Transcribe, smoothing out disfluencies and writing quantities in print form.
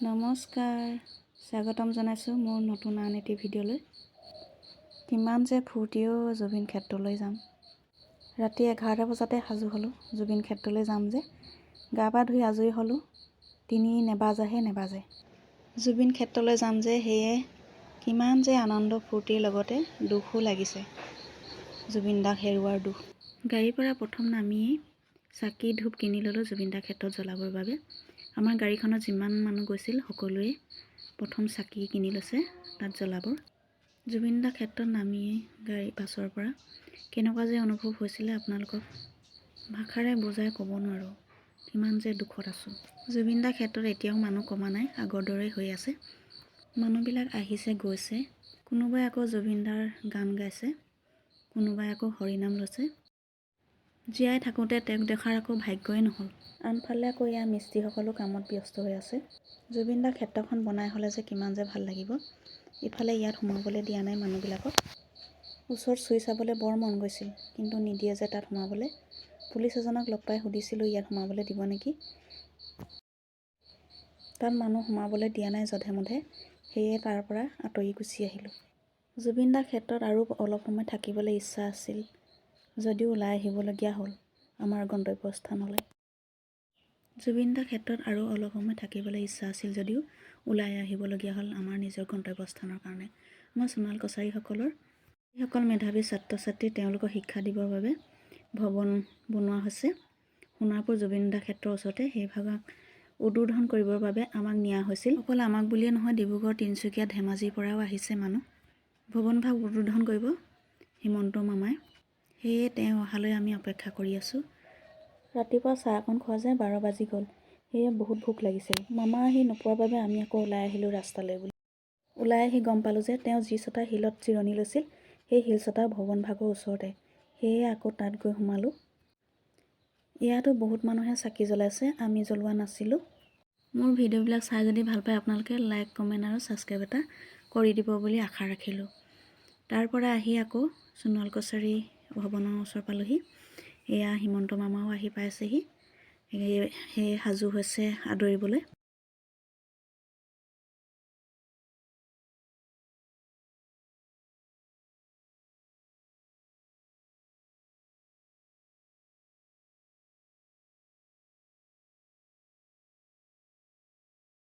নমস্কাৰ, স্বাগতম জনাইছোঁ মোৰ নতুন আন এটি ভিডিঅ'লৈ। কিমান যে ফূৰ্তিও জুবিন ক্ষেত্ৰলৈ যাম। ৰাতি 11টা বজাতে সাজু হ'লোঁ জুবিন ক্ষেত্ৰলৈ যাম যে। গা পা ধুই আজৰি হ'লোঁ, 3 নেবাজে। জুবিন ক্ষেত্ৰলৈ যাম যে, সেয়ে কিমান যে আনন্দ ফূৰ্তিৰ লগতে দুখো লাগিছে। জুবিন দাক হেৰুৱাৰ দুখ। গাড়ীৰ পৰা প্ৰথম নামিয়েই চাকি ধূপ কিনি ল'লোঁ জুবিন দা ক্ষেত্ৰত জ্বলাবৰ বাবে। আমাৰ গাড়ীখনত যিমান মানুহ গৈছিল সকলোৱে প্ৰথম চাকি কিনি লৈছে তাত জ্বলাবৰ। জুবিন দা ক্ষেত্ৰত নামিয়েই গাড়ী বাছৰ পৰা কেনেকুৱা যে অনুভৱ হৈছিলে আপোনালোকক ভাষাৰে বুজাই ক'ব নোৱাৰোঁ। কিমান যে দুখত আছোঁ। জুবিন দা ক্ষেত্ৰত এতিয়াও মানুহ কমা নাই, আগৰ দৰেই হৈ আছে। মানুহবিলাক আহিছে গৈছে, কোনোবাই আকৌ জুবিন দাৰ গান গাইছে, কোনোবাই আকৌ হৰিনাম লৈছে। জীয়াই থাকোঁতে তেওঁক দেখাৰ আকৌ ভাগ্যই নহ'ল। আনফালে আকৌ ইয়াৰ মিস্ত্ৰীসকলো কামত ব্যস্ত হৈ আছে। জুবিন দা ক্ষেত্ৰখন বনাই হ'লে যে কিমান যে ভাল লাগিব। ইফালে ইয়াত সোমাবলৈ দিয়া নাই মানুহবিলাকক। ওচৰত চুই চাবলৈ বৰ মন গৈছিল, কিন্তু নিদিয়ে যে তাত সোমাবলৈ। পুলিচ এজনক লগ পাই সুধিছিলোঁ ইয়াত সোমাবলৈ দিব নেকি। তাত মানুহ সোমাবলৈ দিয়া নাই যধে মধে, সেয়ে তাৰ পৰা আঁতৰি গুচি আহিলোঁ। জুবিন দা ক্ষেত্ৰত আৰু অলপ সময় থাকিবলৈ ইচ্ছা আছিল যদিও ওলাই আহিবলগীয়া হ'ল আমাৰ গন্তব্যস্থানলৈ। জুবিন দা ক্ষেত্ৰত আৰু অলপ সময় থাকিবলৈ ইচ্ছা আছিল যদিও ওলাই আহিবলগীয়া হ'ল আমাৰ নিজৰ গন্তব্যস্থানৰ কাৰণে। আমাৰ সোণাল কছাৰীসকলৰ যিসকল মেধাৱী ছাত্ৰ ছাত্ৰী তেওঁলোকক শিক্ষা দিবৰ বাবে ভৱন বনোৱা হৈছে সোণাৰপুৰ জুবিন দা ক্ষেত্ৰৰ ওচৰতে। সেই ভাগক উদ্বোধন কৰিবৰ বাবে আমাক নিয়া হৈছিল। অকল আমাক বুলিয়ে নহয়, ডিব্ৰুগড়, তিনিচুকীয়া, ধেমাজিৰ পৰাও আহিছে মানুহ। ভৱন ভাগ উদ্বোধন কৰিব হিমন্ত মামাই, সেয়ে তেওঁ অহালৈ আমি অপেক্ষা কৰি আছোঁ। ৰাতিপুৱা চাহ অকণ খোৱা যে 12 বাজি গ'ল, সেয়ে বহুত ভোক লাগিছিল। মামা আহি নোপোৱাৰ বাবে আমি আকৌ ওলাই আহিলোঁ ৰাস্তালৈ বুলি। ওলাই আহি গম পালোঁ যে তেওঁ যি চটা শিলত জিৰণি লৈছিল সেই শিল চটা ভৱন ভাগৰ ওচৰতে, সেয়ে আকৌ তাত গৈ সোমালোঁ। ইয়াতো বহুত মানুহে চাকি জ্বলাইছে, আমি জ্বলোৱা নাছিলোঁ। মোৰ ভিডিঅ'বিলাক চাই যদি ভাল পায় আপোনালোকে লাইক, কমেণ্ট আৰু ছাবস্ক্ৰাইব এটা কৰি দিব বুলি আশা ৰাখিলোঁ। তাৰ পৰা আহি আকৌ সোণাল কছাৰী ভৱনৰ ওচৰ পালোহি। এয়া হিমন্ত মামাও আহি পাইছেহি, সেয়ে সাজু হৈছে আদৰিবলৈ।